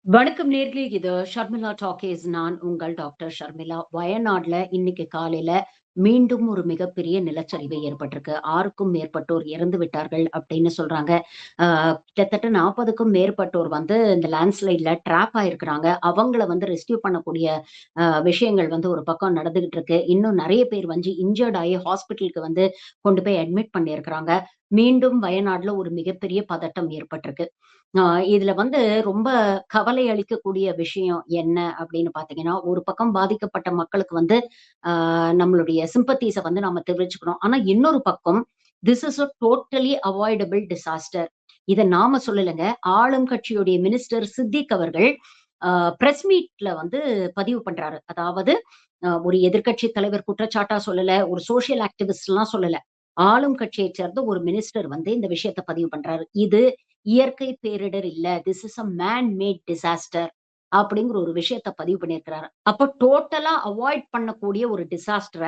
வணக்கம் நேர்களே. இது ஷர்மிளா டாக்கீஸ். நான் உங்கள் டாக்டர் ஷர்மிளா. வயநாட்ல இன்னைக்கு காலையில மீண்டும் ஒரு மிகப்பெரிய நிலச்சரிவு ஏற்பட்டிருக்கு. 6க்கும் மேற்பட்டோர் இறந்து விட்டார்கள் அப்படின்னு சொல்றாங்க. ஆ கிட்டத்தட்ட 40க்கும் மேற்பட்டோர் வந்து இந்த லேண்ட்ஸ்லைட்ல ட்ராப் ஆயிருக்கிறாங்க. அவங்கள வந்து ரெஸ்க்யூ பண்ணக்கூடிய விஷயங்கள் வந்து ஒரு பக்கம் நடந்துகிட்டு இருக்கு. இன்னும் நெறைய பேர் வந்து இன்ஜர்ட் ஆயி ஹாஸ்பிட்டலுக்கு வந்து கொண்டு போய் அட்மிட் பண்ணியிருக்கிறாங்க. மீண்டும் வயநாட்ல ஒரு மிகப்பெரிய பதட்டம் ஏற்பட்டிருக்கு. ஆ இதுல வந்து ரொம்ப கவலை அளிக்கக்கூடிய விஷயம் என்ன அப்படின்னு பார்த்தீங்கன்னா, ஒரு பக்கம் பாதிக்கப்பட்ட மக்களுக்கு வந்து நம்மளுடைய சிம்பத்தீஸ வந்து நம்ம தெரிவிச்சுக்கணும். ஆனா இன்னொரு பக்கம் this is a totally avoidable disaster. இத நாம சொல்லலங்க. ஆளும் கட்சியுடைய மினிஸ்டர் சித்திக் அவர்கள் அ பிரஸ் மீட்ல வந்து பதிவு பண்றாரு. அதாவது ஒரு எதிர்க்கட்சி தலைவர் குற்றச்சாட்டா சொல்லல, ஒரு சோசியல் ஆக்டிவிஸ்ட்லாம் சொல்லல. ஆளும் கட்சியைச் சேர்ந்த ஒரு மினிஸ்டர் வந்து இந்த விஷயத்த பதிவு பண்றாரு. இது இயற்கை பேரிடர் இல்ல. This is a man made disaster அப்படிங்கிற ஒரு விஷயத்த பதிவு பண்ணியிருக்கிறாரு. அப்ப டோட்டலா அவாய்ட் பண்ணக்கூடிய ஒரு டிசாஸ்டர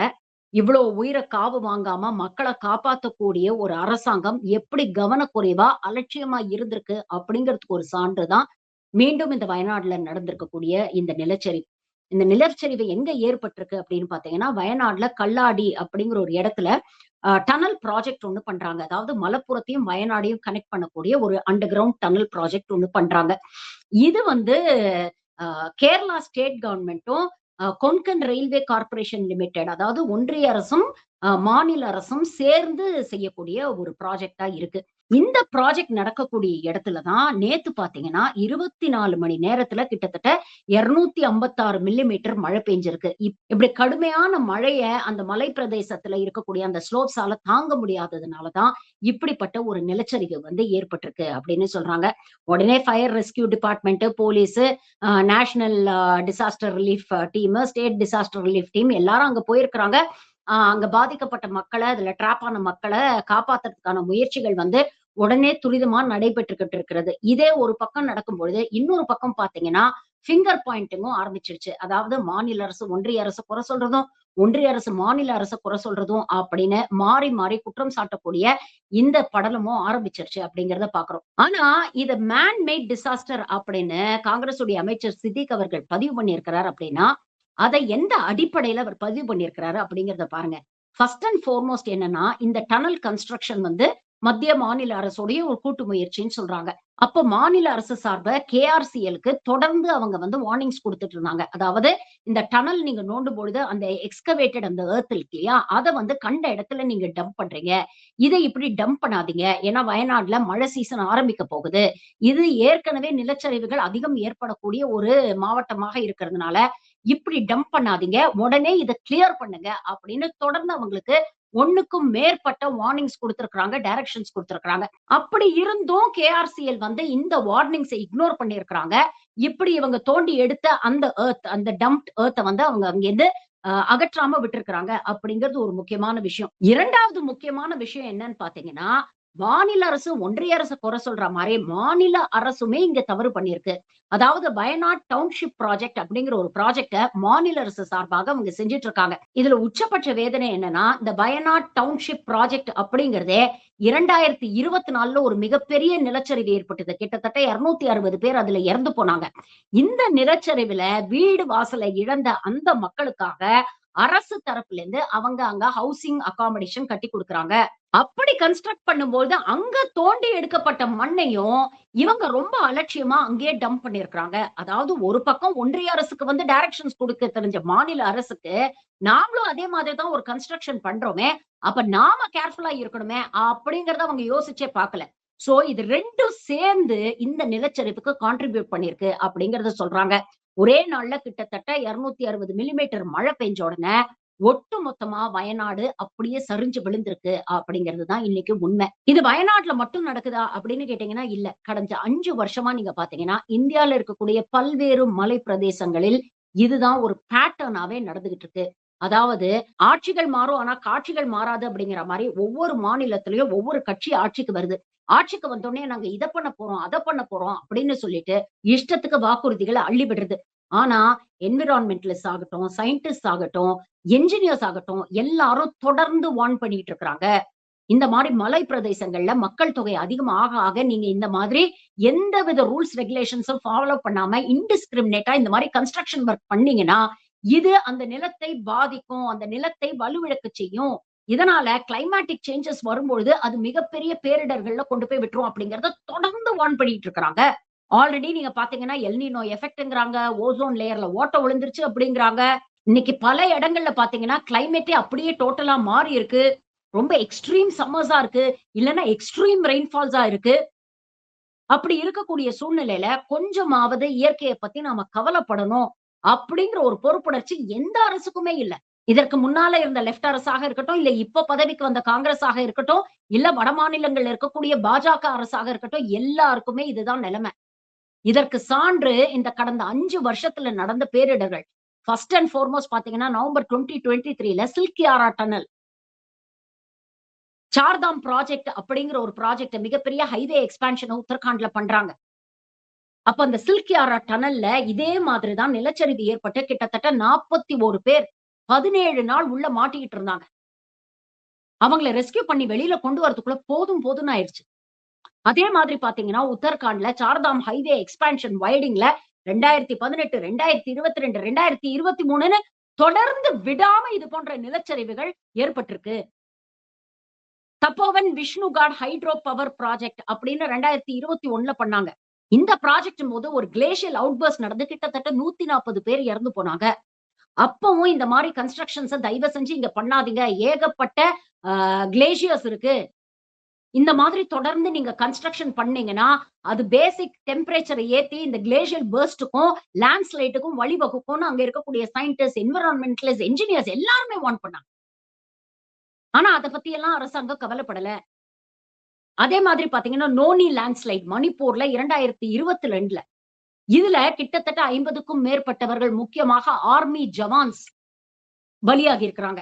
இவ்வளோ உயிர காவு வாங்காம மக்கள காப்பாத்தக்கூடிய ஒரு அரசாங்கம் எப்படி கவனக்குறைவா, அலட்சியமா இருந்திருக்கு அப்படிங்கிறதுக்கு ஒரு சான்று தான் மீண்டும் இந்த வயநாடுல நடந்திருக்கக்கூடிய இந்த நிலச்சரிவு. இந்த நிலச்சரிவு எங்க ஏற்பட்டிருக்கு அப்படின்னு பார்த்தீங்கன்னா, வயநாடுல கல்லாடி அப்படிங்கிற ஒரு இடத்துல டனல் ப்ராஜெக்ட் ஒண்ணு பண்றாங்க. அதாவது மலப்புறத்தையும், வயநாடையும் கனெக்ட் பண்ணக்கூடிய ஒரு அண்டர் கிரவுண்ட் டனல் ப்ராஜெக்ட் ஒண்ணு பண்றாங்க. இது வந்து கேரளா ஸ்டேட் கவர்ன்மென்ட்டும், கொன்கன் ரயில்வே கார்ப்பரேஷன் லிமிடெட் அதாவது ஒன்றிய அரசும், மாநில அரசும் சேர்ந்து செய்யக்கூடிய ஒரு ப்ராஜெக்ட்டா இருக்கு. இந்த ப்ராஜெக்ட் நடக்கக்கூடிய இடத்துல தான் நேத்து பார்த்தீங்கன்னா, 24 மணி நேரத்துல கிட்டத்தட்ட 256 மில்லிமீட்டர் மழை பெய்ஞ்சிருக்கு. இப்படி கடுமையான மழைய அந்த மலை பிரதேசத்துல இருக்கக்கூடிய அந்த ஸ்லோப்ஸால தாங்க முடியாததுனால தான், இப்படிப்பட்ட ஒரு நிலச்சரிவு வந்து ஏற்பட்டிருக்கு அப்படின்னு சொல்றாங்க. உடனே fire rescue department, police, national disaster relief team, state disaster relief team எல்லாரும் அங்க போயிருக்கிறாங்க. அங்க பாதிக்கப்பட்ட மக்கள, அதுல ட்ராப் ஆன மக்கள காப்பாத்துறதுக்கான முயற்சிகள் வந்து உடனே துரிதமா நடைபெற்றுக்கிட்டு இருக்கிறது. இதே ஒரு பக்கம் நடக்கும்பொழுது, இன்னொரு பக்கம் பார்த்தீங்கன்னா, ஃபிங்கர் பாயிண்டிங்கும் ஆரம்பிச்சிருச்சு. அதாவது மாநில அரசு, ஒன்றிய அரச குறை சொல்றதும், ஒன்றிய அரசு மாநில அரச குறை சொல்றதும் அப்படின்னு மாறி, மாறி குற்றம் சாட்டக்கூடிய இந்த படலமும் ஆரம்பிச்சிருச்சு அப்படிங்கிறத பார்க்கிறோம். ஆனா, இத மேன் மேட் டிசாஸ்டர் அப்படின்னு காங்கிரஸ் உடைய அமைச்சர் சித்திக் அவர்கள் பதிவு பண்ணியிருக்கிறார் அப்படின்னா, அதை எந்த அடிப்படையில அவர் பதிவு பண்ணியிருக்கிறாரு அப்படிங்கிறத பாருங்க. ஃபர்ஸ்ட் அண்ட் ஃபார்மோஸ்ட் என்னன்னா, இந்த டனல் கன்ஸ்ட்ரக்ஷன் வந்து மத்திய, மாநில அரசுடைய ஒரு கூட்டு முயற்சின்னு சொல்றாங்க. அப்ப மாநில அரசு சார்ப கேஆர்சிஎல்க்கு தொடர்ந்து அவங்க வந்து வார்னிங்ஸ் குடுத்துட்டு இருந்தாங்க. அதாவது இந்த டனல் நீங்க நோண்டும் பொழுது அந்த எக்ஸ்கவேட்டட் அந்த எர்த் இருக்கு இல்லையா? அத வந்து கண்ட இடத்துல நீங்க டம்ப் பண்றீங்க. இத இப்படி டம்ப் பண்ணாதீங்க. ஏன்னா வயநாடுல மழை சீசன் ஆரம்பிக்க போகுது. இது ஏற்கனவே நிலச்சரிவுகள் அதிகம் ஏற்படக்கூடிய ஒரு மாவட்டமாக இருக்கிறதுனால, இப்படி டம்ப் பண்ணாதீங்க. உடனே இத கிளியர் பண்ணுங்க அப்படின்னு தொடர்ந்து அவங்களுக்கு 1க்கும் மேற்பட்ட வார்னிங்ஸ் குடுத்திருக்காங்க, டைரக்ஷன்ஸ் குடுத்திருக்காங்க. அப்படி இருந்தும் கேஆர்சிஎல் வந்து இந்த வார்னிங்ஸ இக்னோர் பண்ணியிருக்கிறாங்க. இப்படி இவங்க தோண்டி எடுத்த அந்த அந்த டம்ப்ட் எர்த்த வந்து அவங்க அங்கேருந்து அகற்றாம விட்டிருக்கிறாங்க அப்படிங்கிறது ஒரு முக்கியமான விஷயம். 2வது முக்கியமான விஷயம் என்னன்னு பார்த்தீங்கன்னா, மாநில அரசு ஒன்றிய அரச குறை சொல்ற மாரி, மாநில அரசுமே இங்க தவறு பண்ணியிருக்கு. அதாவது வயநாட் டவுன்ஷிப் ப்ராஜெக்ட் அப்படிங்கிற ஒரு ப்ராஜெக்ட்ட மாநில அரசு சார்பாக அவங்க செஞ்சுட்டு இருக்காங்க. இதுல உச்சபட்ச வேதனை என்னன்னா, இந்த வயநாட் டவுன்ஷிப் ப்ராஜெக்ட் அப்படிங்கிறதே 2024ல ஒரு மிகப்பெரிய நிலச்சரிவு ஏற்பட்டது. கிட்டத்தட்ட 260 பேர் அதுல இறந்து போனாங்க. இந்த நிலச்சரிவுல வீடு வாசல இழந்த அந்த மக்களுக்காக அரசு தரப்புல இருந்து அவங்க அங்க ஹவுசிங் அக்காமடேஷன் கட்டி குடுக்குறாங்க. அப்படி கன்ஸ்ட்ரக்ட் பண்ணும்போது, அங்க தோண்டி எடுக்கப்பட்ட மண்ணையும், இவங்க ரொம்ப அலட்சியமா அங்கேயே டம்ப் பண்ணியிருக்கிறாங்க. அதாவது ஒரு பக்கம் ஒன்றிய அரசுக்கு வந்து டைரக்ஷன்ஸ் குடுக்க தெரிஞ்ச மாநில அரசுக்கு, நாமளும் அதே மாதிரி தான் ஒரு கன்ஸ்ட்ரக்ஷன் பண்றோமே, அப்ப நாம கேர்ஃபுல்லா இருக்கணுமே, அப்படிங்கிறத அவங்க யோசிச்சே பார்க்கல. சோ இது 2ம் சேர்ந்து இந்த நிலச்சரிவுக்கு கான்ட்ரிபியூட் பண்ணியிருக்கு அப்படிங்கிறத சொல்றாங்க. ஒரே நாள்ல கிட்டத்தட்ட 260 மில்லிமீட்டர் மழை பெஞ்ச உடனே, ஒட்டு மொத்தமா வயநாடு அப்படியே சரிஞ்சு விழுந்திருக்கு அப்படிங்கிறது தான் இன்னைக்கு உண்மை. இது வயநாட்ல மட்டும் நடக்குதா அப்படின்னு கேட்டீங்கன்னா இல்ல. கடந்த 5 வருஷமா நீங்க பார்த்தீங்கன்னா, இந்தியால இருக்கக்கூடிய பல்வேறு மலை பிரதேசங்களில் இதுதான் ஒரு பேட்டர்னாவே நடந்துகிட்டு இருக்கு. அதாவது ஆட்சிகள் மாறும். ஆனா காட்சிகள் மாறாது அப்படிங்கிற மாரி ஒவ்வொரு மாநிலத்திலயும் ஒவ்வொரு கட்சி ஆட்சிக்கு வருது. ஆட்சிக்கு வந்தோனே நாங்க இத பண்ண போறோம், அத பண்ண போறோம் அப்படின்னு சொல்லிட்டு இஷ்டத்துக்கு வாக்குறுதிகள அள்ளி விடுறது. ஆனா என்விரான்மென்டலிஸ்ட் ஆகட்டும், சயின்டிஸ்ட் ஆகட்டும், என்ஜினியர்ஸ் ஆகட்டும் எல்லாரும் தொடர்ந்து வார்ன் பண்ணிட்டு இருக்கிறாங்க. இந்த மாதிரி மலை பிரதேசங்கள்ல மக்கள் தொகை அதிகம் ஆக ஆக நீங்க இந்த மாதிரி எந்தவித ரூல்ஸ் ரெகுலேஷன்ஸும் ஃபாலோ பண்ணாம இன்டிஸ்கிரிமினேட்டா இந்த மாதிரி கன்ஸ்ட்ரக்ஷன் ஒர்க் பண்ணீங்கன்னா இது அந்த நிலத்தை பாதிக்கும், அந்த நிலத்தை வலுவிழக்க செய்யும். இதனால கிளைமேட்டிக் சேஞ்சஸ் வரும்பொழுது அது மிகப்பெரிய பேரிடர்கள்ல கொண்டு போய் விட்டுரும் அப்படிங்கறத தொடர்ந்து வார்ன் பண்ணிட்டு இருக்காங்க. ஆல்ரெடி நீங்க பாத்தீங்கன்னா எல்னினோ எஃபெக்ட்ங்கிறாங்க, ஓசோன் லேயர்ல ஓட்டை விழுந்துருச்சு அப்படிங்கிறாங்க. இன்னைக்கு பல இடங்கள்ல பாத்தீங்கன்னா கிளைமேட்டே அப்படியே டோட்டலா மாறி இருக்கு. ரொம்ப எக்ஸ்ட்ரீம் சம்மர்ஸா இருக்கு, இல்லன்னா எக்ஸ்ட்ரீம் ரெயின்ஃபால்ஸா இருக்கு. அப்படி இருக்கக்கூடிய சூழ்நிலையில கொஞ்சமாவது இயற்கையை பத்தி நாம கவலைப்படணும் அப்படிங்கிற ஒரு பொறுப்புணர்ச்சி எந்த அரசுக்குமே இல்ல. இதற்கு முன்னால இருந்த லெப்ட் அரசாக இருக்கட்டும், இல்ல இப்ப பதவிக்கு வந்த காங்கிரஸாக இருக்கட்டும், இல்ல வட மாநிலங்கள்ல இருக்கக்கூடிய பாஜக அரசாக இருக்கட்டும், எல்லாருக்குமே இதுதான் நிலைமை. இதற்கு சான்று இந்த கடந்த 5 வருஷத்துல நடந்த பேரிடர்கள். ஃபர்ஸ்ட் அண்ட் ஃபார்மோஸ்ட் பாத்தீங்கன்னா November 2023ல Silkyara tunnel, Chardham project அப்படிங்கிற ஒரு ப்ராஜெக்ட் மிகப்பெரிய ஹைவே எக்ஸ்பான்ஷன் உத்தரகாண்ட்ல பண்றாங்க. அப்ப அந்த சில்கியாரா டனல்ல இதே மாதிரிதான் நிலச்சரிவு ஏற்பட்டு கிட்டத்தட்ட 41 பேர் 17 நாள் உள்ள மாட்டிக்கிட்டு இருந்தாங்க. அவங்கள ரெஸ்கியூ பண்ணி வெளியில கொண்டு வரதுக்குள்ள போதும் போதும்னு ஆயிருச்சு. அதே மாதிரி பாத்தீங்கன்னா உத்தரகாண்ட்ல சார்தாம் ஹைவே எக்ஸ்பான்ஷன் வைடிங்ல 2018, 2022, 2023ன்னு தொடர்ந்து விடாம இது போன்ற நிலச்சரிவுகள் ஏற்பட்டிருக்கு. தப்போவன் விஷ்ணுகாட் ஹைட்ரோ பவர் ப்ராஜெக்ட் அப்படின்னு 2021ல பண்ணாங்க. இந்த ப்ராஜெக்ட் போது ஒரு கிளேஷியல் அவுட்பர்ஸ்ட் நடந்து கிட்டத்தட்ட 140 பேர் இறந்து போனாங்க. அப்பவும் இந்த மாதிரி கன்ஸ்ட்ரக்ஷன்ஸ தயவு செஞ்சு இங்க பண்ணாதீங்க. ஏகப்பட்ட கிளேசியர்ஸ் இருக்கு. இந்த மாதிரி தொடர்ந்து நீங்க கன்ஸ்ட்ரக்ஷன் பண்ணீங்கன்னா, அது பேசிக் டெம்பரேச்சரை ஏத்தி இந்த கிளேஷியல் பர்ஸ்ட்டுக்கும், லேண்ட்ஸ்லைடுக்கும் வழிவகுக்கும்னு அங்க இருக்கக்கூடிய சயின்டிஸ்ட், என்விரான்மென்டலிஸ்ட், என்ஜினியர்ஸ் எல்லாருமே வார்ன் பண்ணாங்க. ஆனா அத பத்தி எல்லாம் அரசாங்கம் கவலைப்படல. அதே மாதிரி பாத்தீங்கன்னா, நோனி லேண்ட்ஸ்லைட் மணிப்பூர்ல 2022ல இதுல கிட்டத்தட்ட 50க்கும் மேற்பட்டவர்கள் முக்கியமாக ஆர்மி ஜவான்ஸ் பலியாகி இருக்கிறாங்க.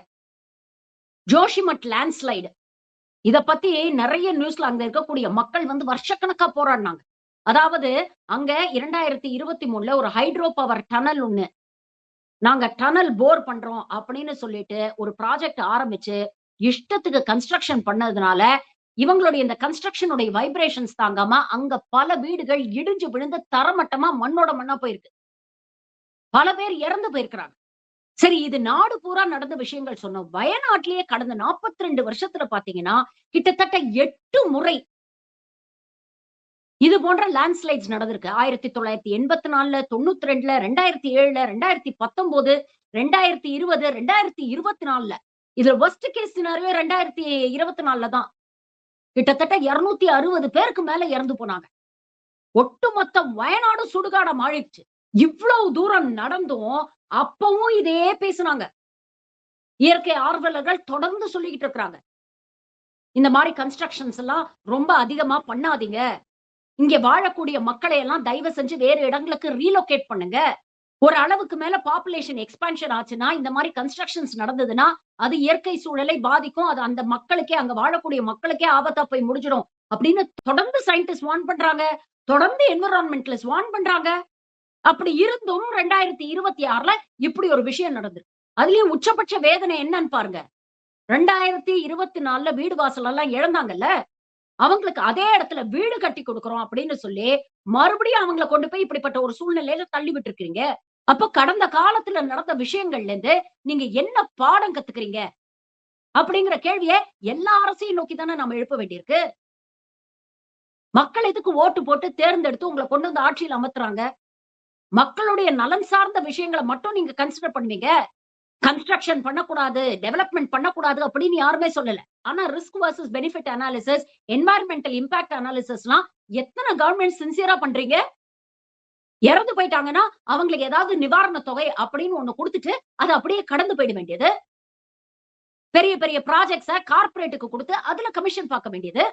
ஜோஷிமட் லேண்ட்ஸ்லைடு இத பத்தி நிறைய நியூஸ்ல அங்க இருக்கக்கூடிய மக்கள் வந்து வருஷக்கணக்கா போராடினாங்க. அதாவது அங்க 2023ல ஒரு ஹைட்ரோ பவர் டனல் ஒண்ணு நாங்க டனல் போர் பண்றோம் அப்படின்னு சொல்லிட்டு ஒரு ப்ராஜெக்ட் ஆரம்பிச்சு இஷ்டத்துக்கு கன்ஸ்ட்ரக்ஷன் பண்ணதுனால இவங்களுடைய இந்த கன்ஸ்ட்ரக்ஷனுடைய வைப்ரேஷன்ஸ் தாங்காம அங்க பல வீடுகள் இடிஞ்சு விழுந்து தரமட்டமா மண்ணோட மண்ணா போயிருக்கு. பல பேர் இறந்து போயிருக்கிறாங்க. சரி, இது நாடு பூரா நடந்த விஷயங்கள் சொன்னோம். வயநாட்டிலேயே கடந்த 42 வருஷத்துல பாத்தீங்கன்னா கிட்டத்தட்ட 8 முறை இது போன்ற லேண்ட்ஸ்லைட்ஸ் நடந்திருக்கு. 1984ல, 92ல, 2007ல, 2019, 2020, 2024ல. இதுல வொர்ஸ்ட் கேஸ் சினாரியோ 2024ல தான். கிட்டத்தட்ட 260 பேருக்கு மேல இறந்து போனாங்க. ஒட்டுமொத்த வயநாடு சுடுகாடா மாறிடுச்சு. இவ்வளவு தூரம் நடந்தும் அப்பவும் இதே பேசுனாங்க. இயற்கை ஆர்வலர்கள் தொடர்ந்து சொல்லிக்கிட்டு இருக்காங்க. இந்த மாதிரி கன்ஸ்ட்ரக்ஷன்ஸ் எல்லாம் ரொம்ப அதிகமா பண்ணாதீங்க. இங்க வாழக்கூடிய மக்களை எல்லாம் தயவு செஞ்சு வேறு இடங்களுக்கு ரீலோகேட் பண்ணுங்க. ஒரு அளவுக்கு மேல பாப்புலேஷன் எக்ஸ்பான்ஷன் ஆச்சுன்னா இந்த மாதிரி கன்ஸ்ட்ரக்ஷன்ஸ் நடந்ததுன்னா அது இயற்கை சூழலை பாதிக்கும். அது அந்த மக்களுக்கே, அங்க வாழக்கூடிய மக்களுக்கே ஆபத்தா போய் முடிஞ்சிடும் அப்படின்னு தொடர்ந்து சயின்டிஸ்ட் வார்ன் பண்றாங்க. தொடர்ந்து என்விரான்மெண்டலிஸ்ட் வார்ன் பண்றாங்க. அப்படி இருந்தும் 2026ல இப்படி ஒரு விஷயம் நடந்திருக்கு. அதுலயும் உச்சபட்ச வேதனை என்னன்னு பாருங்க. 2024ல வீடு வாசல் எல்லாம் இழந்தாங்கல்ல, அவங்களுக்கு அதே இடத்துல வீடு கட்டி கொடுக்கிறோம் அப்படின்னு சொல்லி மறுபடியும் அவங்கள கொண்டு போய் இப்படிப்பட்ட ஒரு சூழ்நிலையில தள்ளி விட்டு இருக்கீங்க. அப்ப கடந்த காலத்துல நடந்த விஷயங்கள்ல இருந்து நீங்க என்ன பாடம் கத்துக்கிறீங்க அப்படிங்கிற கேள்விய எல்லா அரசையும் நோக்கி தானே நாம எழுப்ப வேண்டியிருக்கு. மக்கள் எதுக்கு ஓட்டு போட்டு தேர்ந்தெடுத்து உங்களை கொண்டு வந்து ஆட்சியில் அமர்த்துறாங்க? மக்களுடைய நலன் சார்ந்த விஷயங்களை மட்டும் நீங்க கன்சிடர் பண்ணுவீங்க. கன்ஸ்ட்ரக்ஷன் பண்ணக்கூடாது, டெவலப்மெண்ட் பண்ணக்கூடாது அப்படின்னு யாருமே சொல்லல. ஆனா risk versus benefit analysis, environmental impact அனாலிசிஸ்லாம் எத்தனை கவர்மெண்ட் சின்சியரா பண்றீங்க? இறந்து போயிட்டாங்கன்னா அவங்களுக்கு ஏதாவது நிவாரண தொகை அப்படின்னு ஒண்ணு கொடுத்துட்டு அது அப்படியே கடந்து போயிட வேண்டியது. பெரிய பெரிய ப்ராஜெக்ட்ஸ கார்ப்பரேட்டுக்கு கொடுத்து அதுல கமிஷன் பார்க்க வேண்டியது.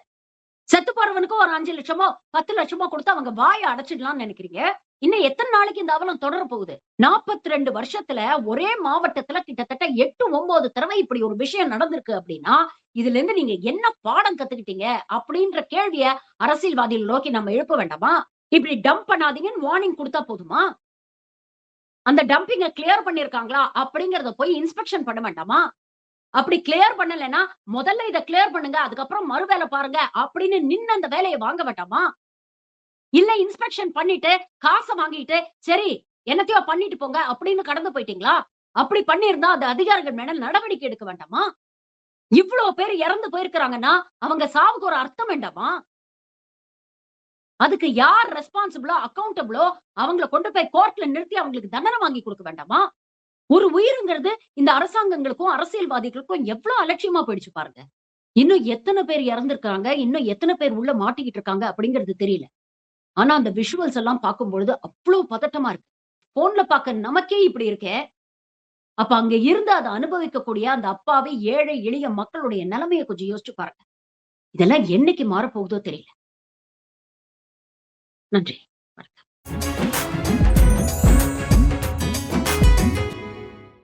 செத்து போறவனுக்கு ஒரு 5 லட்சமோ 10 லட்சமோ கொடுத்து அவங்க வாயை அடைச்சிடலாம்னு நினைக்கிறீங்க. இன்னும் எத்தனை நாளைக்கு இந்த அவலம் தொடர போகுது? 42 வருஷத்துல ஒரே மாவட்டத்துல கிட்டத்தட்ட 8, 9 தடவை இப்படி ஒரு விஷயம் நடந்திருக்கு அப்படின்னா இதுல இருந்து நீங்க என்ன பாடம் கத்துக்கிட்டீங்க அப்படின்ற கேள்விய அரசியல்வாதிகள் நோக்கி நம்ம எழுப்ப வேண்டாமா? இப்படி டம்ப் பண்ணாதீங்கன்னு வார்னிங் கொடுத்தா போதுமா? அந்த டம்பிங்க கிளியர் பண்ணிருக்காங்களா அப்படிங்கறத போய் இன்ஸ்பெக்ஷன் பண்ண வேண்டாமா? அப்படி கிளியர் பண்ணலைன்னா முதல்ல இத கிளியர் பண்ணுங்க, அதுக்கப்புறம் மறு வேலை பாருங்க அப்படின்னு நின்னு அந்த வேலைய வாங்க வேண்டாமா? இல்ல இன்ஸ்பெக்ஷன் பண்ணிட்டு காச வாங்கிட்டு சரி என்னத்தையோ பண்ணிட்டு போங்க அப்படின்னு கடந்து போயிட்டீங்களா? அப்படி பண்ணியிருந்தா அந்த அதிகாரிகள் மேல நடவடிக்கை எடுக்க வேண்டாமா? இவ்ளோ பேர் இறந்து போயிருக்கிறாங்கன்னா, அவங்க சாவுக்கு ஒரு அர்த்தம் வேண்டாமா? அதுக்கு யார் ரெஸ்பான்சிபிளோ, அக்கவுண்டபிளோ அவங்கள கொண்டு போய் கோர்ட்ல நிறுத்தி அவங்களுக்கு தண்டனை வாங்கி குடுக்க வேண்டாமா? ஒரு உயிருங்கிறது இந்த அரசாங்கங்களுக்கும், அரசியல்வாதிகளுக்கும் எவ்ளோ அலட்சியமா போயிடுச்சு பாருங்க. இன்னும் எத்தன பேர் இறந்திருக்காங்க, இன்னும் எத்தன பேர் உள்ள மாட்டிக்கிட்டு இருக்காங்க அப்படிங்கிறது தெரியல. ஆனா அந்த விஷுவல்ஸ் எல்லாம் பார்க்கும்பொழுது அவ்ளோ பதட்டமா இருக்கு. போன்ல பார்க்க நமக்கே இப்படி இருக்கே, அப்ப அங்க இருந்து அத அனுபவிக்கக்கூடிய அந்த அப்பாவி, ஏழை, எளிய மக்களுடைய நிலைமைய கொஞ்சம் யோசிச்சு பாருங்க. இதெல்லாம் என்னைக்கு மாறப்போகுதோ தெரியல. நன்றி. வணக்கம்.